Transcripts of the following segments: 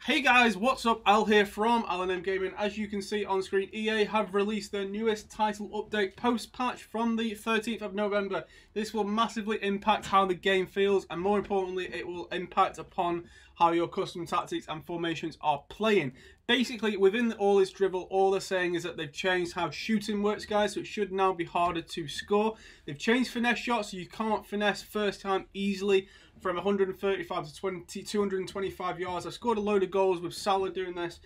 Hey guys, what's up? Al here from AL&EM Gaming. As you can see on screen, EA have released their newest title update post-patch from the 13th of November. This will massively impact how the game feels, and more importantly, it will impact upon how your custom tactics and formations are playing. Basically, within all this drivel, all they're saying is that they've changed how shooting works, guys, so it should now be harder to score. They've changed finesse shots, so you can't finesse first time easily from 135 to 225 yards. I've scored a load of goals with Salah doing this,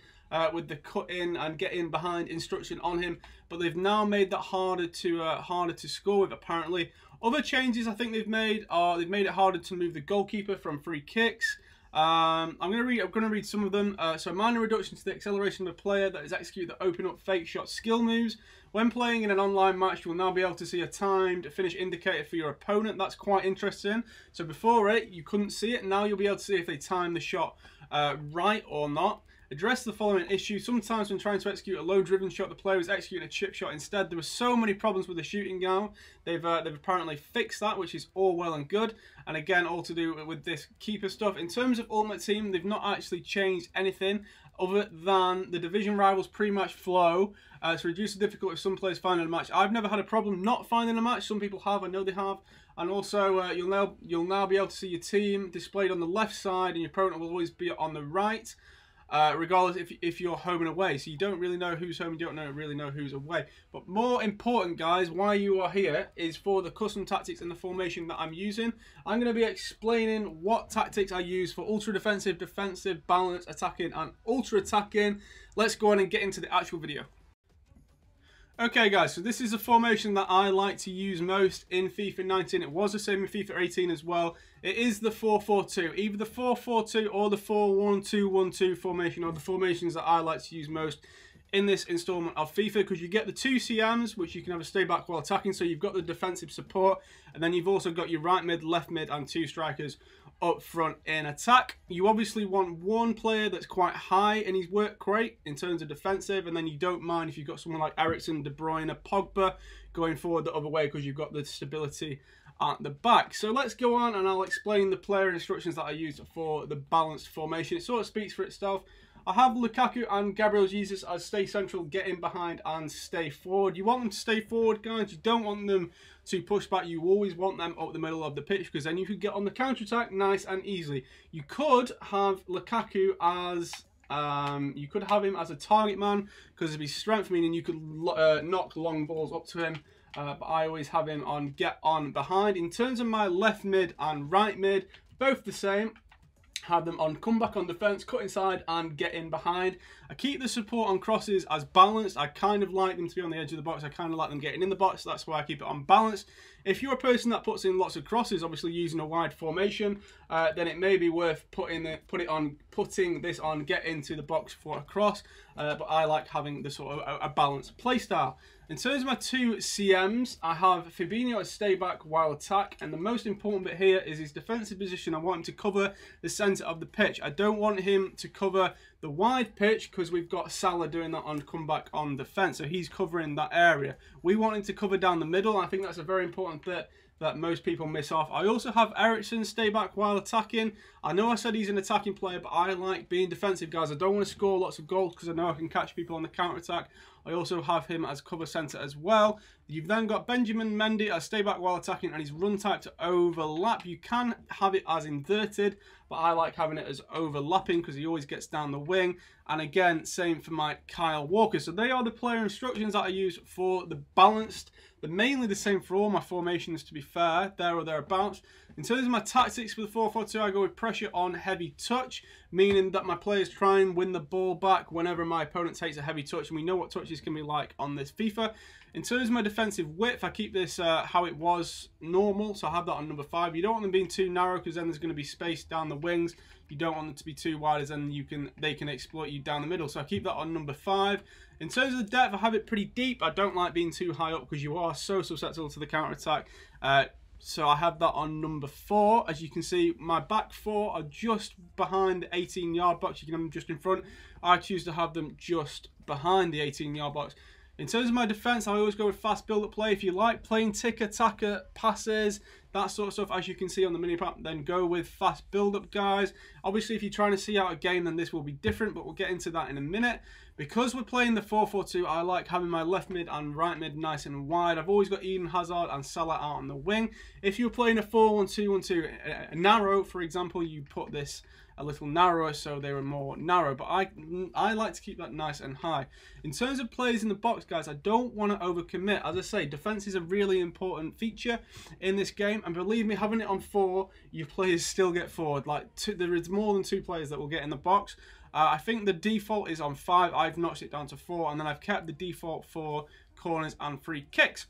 with the cut in and get in behind instruction on him, but they've now made that harder to score with, apparently. Other changes I think they've made are they've made it harder to move the goalkeeper from free kicks. I'm gonna read some of them. So minor reduction to the acceleration of a player that is executed that open up fake shot skill moves. When playing in an online match, you will now be able to see a timed finish indicator for your opponent. That's quite interesting. So before it, you couldn't see it. Now you'll be able to see if they time the shot right or not. Address the following issue. Sometimes when trying to execute a low-driven shot, the player is executing a chip shot instead. There were so many problems with the shooting now. They've apparently fixed that, which is all well and good. And again, all to do with this keeper stuff. In terms of Ultimate Team, they've not actually changed anything other than the division rivals pre-match flow to reduce the difficulty of some players finding a match. I've never had a problem not finding a match. Some people have. I know they have. And also, you'll now be able to see your team displayed on the left side, and your opponent will always be on the right. Regardless if you're home and away. So you don't really know who's home, you don't really know who's away. But more important, guys, why you are here is for the custom tactics and the formation that I'm using. I'm going to be explaining what tactics I use for ultra defensive, defensive, balanced, attacking and ultra attacking. Let's go on and get into the actual video. Okay guys, so this is a formation that I like to use most in FIFA 19. It was the same in FIFA 18 as well. It is the 4-4-2. Either the 4-4-2 or the 4-1-2-1-2 formation are the formations that I like to use most in this installment of FIFA, because you get the two CMs, which you can have a stay back while attacking, so you've got the defensive support, and then you've also got your right mid, left mid, and two strikers up front in attack. You obviously want one player that's quite high in his work rate in terms of defensive, and then you don't mind if you've got someone like Eriksen, De Bruyne, Pogba going forward the other way, because you've got the stability at the back. So let's go on and I'll explain the player instructions that I use for the balanced formation. It sort of speaks for itself. I have Lukaku and Gabriel Jesus as stay central, get in behind and stay forward. You want them to stay forward, guys. You don't want them to push back. You always want them up the middle of the pitch, because then you could get on the counter-attack nice and easily. You could have Lukaku as you could have him as a target man because of his strength, meaning you could knock long balls up to him. But I always have him on get on behind. In terms of my left mid and right mid, both the same. Have them on come back on defense, cut inside and get in behind. I keep the support on crosses as balanced. I kind of like them to be on the edge of the box. I kind of like them getting in the box. That's why I keep it on balance. If you're a person that puts in lots of crosses, obviously using a wide formation, then it may be worth putting this on get into the box for a cross. But I like having the sort of a balanced play style. In terms of my two CMs, I have Fabinho as stay back while attack, and the most important bit here is his defensive position. I want him to cover the centre of the pitch. I don't want him to cover the wide pitch because we've got Salah doing that on comeback on defence, so he's covering that area. We want him to cover down the middle, and I think that's a very important bit that most people miss off. I also have Eriksen stay back while attacking. I know I said he's an attacking player, but I like being defensive, guys. I don't want to score lots of goals because I know I can catch people on the counter-attack. I also have him as cover centre as well. You've then got Benjamin Mendy as stay back while attacking, and his run type to overlap. You can have it as inverted, but I like having it as overlapping because he always gets down the wing. And again, same for my Kyle Walker. So they are the player instructions that I use for the balanced. They're mainly the same for all my formations, to be fair, there or thereabouts. In terms of my tactics for the 4-4-2, I go with pressure on heavy touch, meaning that my players try and win the ball back whenever my opponent takes a heavy touch, and we know what touches can be like on this FIFA. In terms of my defensive width, I keep this how it was normal, so I have that on number 5. You don't want them being too narrow because then there's going to be space down the wings. You don't want them to be too wide, as then they can exploit you down the middle. So I keep that on number 5. In terms of the depth, I have it pretty deep. I don't like being too high up because you are so susceptible to the counter-attack. So I have that on number 4. As you can see, my back 4 are just behind the 18-yard box. You can have them just in front. I choose to have them just behind the 18-yard box. In terms of my defence, I always go with fast build-up play. If you like playing ticker-tacker passes, that sort of stuff, as you can see on the mini map. Then go with fast build-up, guys. Obviously, if you're trying to see out a game, then this will be different, but we'll get into that in a minute. Because we're playing the 4-4-2, I like having my left mid and right mid nice and wide. I've always got Eden Hazard and Salah out on the wing. If you're playing a 4-1-2-1-2 narrow, for example, you put this a little narrower so they were more narrow, but I like to keep that nice and high. In terms of players in the box, guys, I don't want to overcommit. As I say, defense is a really important feature in this game, and believe me, having it on 4, your players still get forward. Like, there is more than 2 players that will get in the box. I think the default is on 5. I've notched it down to 4, and then I've kept the default for corners and free kicks.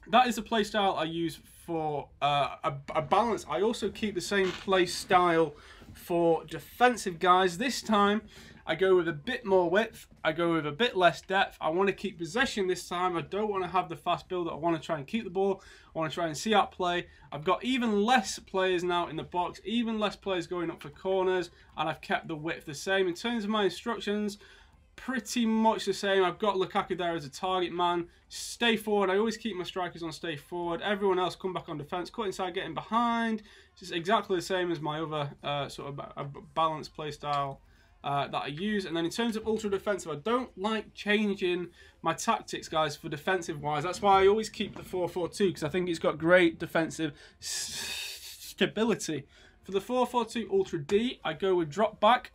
That is the play style I use for a balance. I also keep the same play style for defensive, guys. This time I go with a bit more width, I go with a bit less depth. I want to keep possession this time. I don't want to have the fast build. I want to try and keep the ball. I want to try and see out play. I've got even less players now in the box, even less players going up for corners, and I've kept the width the same. In terms of my instructions, pretty much the same. I've got Lukaku there as a target man. Stay forward. I always keep my strikers on stay forward. Everyone else come back on defense. Cut inside, getting behind. It's just exactly the same as my other sort of balanced play style that I use. And then in terms of ultra defensive, I don't like changing my tactics, guys, for defensive wise. That's why I always keep the 4-4-2, because I think it's got great defensive stability. For the 4-4-2 Ultra D, I go with drop back.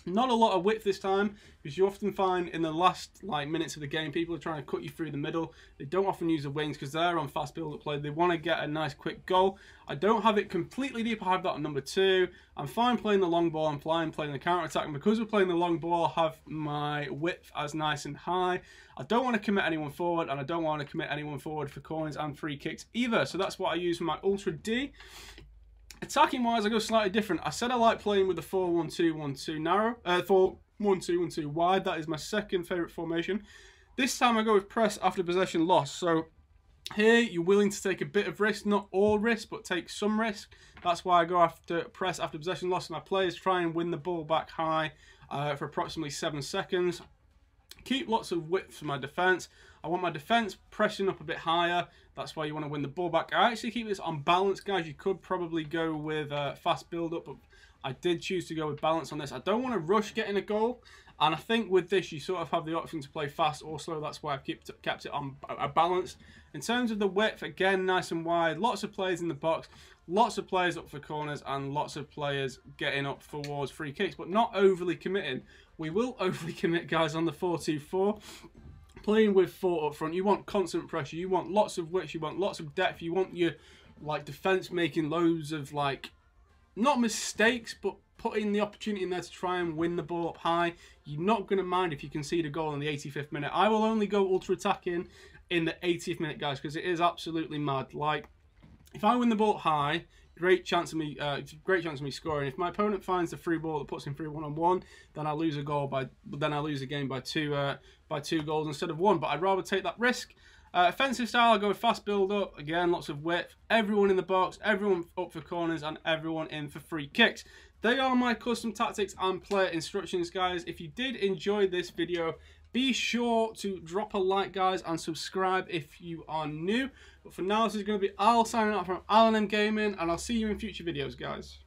Not a lot of width this time, because you often find in the last minutes of the game, people are trying to cut you through the middle. They don't often use the wings because they're on fast build-up play. They want to get a nice quick goal. I don't have it completely deep. I have that on number 2. I'm fine playing the long ball. I'm fine playing the counter-attack. And because we're playing the long ball, I have my width as nice and high. I don't want to commit anyone forward, and I don't want to commit anyone forward for corners and free kicks either. So that's what I use for my Ultra D. Attacking wise, I go slightly different. I said I like playing with the 4-1-2-1-2 narrow, 4-1-2-1-2 wide. That is my second favourite formation. This time I go with press after possession loss. So here you're willing to take a bit of risk, not all risk, but take some risk. That's why I go after press after possession loss. My players try and win the ball back high for approximately 7 seconds. Keep lots of width for my defence. I want my defence pressing up a bit higher. That's why you want to win the ball back. I actually keep this on balance, guys. You could probably go with fast build-up, but I did choose to go with balance on this. I don't want to rush getting a goal, and I think with this you sort of have the option to play fast or slow. That's why I've kept it on a balance. In terms of the width, again, nice and wide. Lots of players in the box, lots of players up for corners, and lots of players getting up towards free kicks, but not overly committing. We will overly commit, guys, on the 4-2-4. Playing with 4 up front, you want constant pressure, you want lots of width, you want lots of depth, you want your defense making loads of not mistakes, but putting the opportunity in there to try and win the ball up high. You're not going to mind if you concede a goal in the 85th minute. I will only go ultra attacking in the 80th minute, guys, because it is absolutely mad. If I win the ball high, great chance of me scoring. If my opponent finds the free ball that puts him through 1-on-1, then I lose a goal then I lose a game by two goals instead of 1. But I'd rather take that risk. Offensive style, I'll go with fast build up. Again, lots of width. Everyone in the box, everyone up for corners, and everyone in for free kicks. They are my custom tactics and player instructions, guys. If you did enjoy this video, be sure to drop a like, guys, and subscribe if you are new. But for now, this is going to be Al signing out from AL&EM Gaming, and I'll see you in future videos, guys.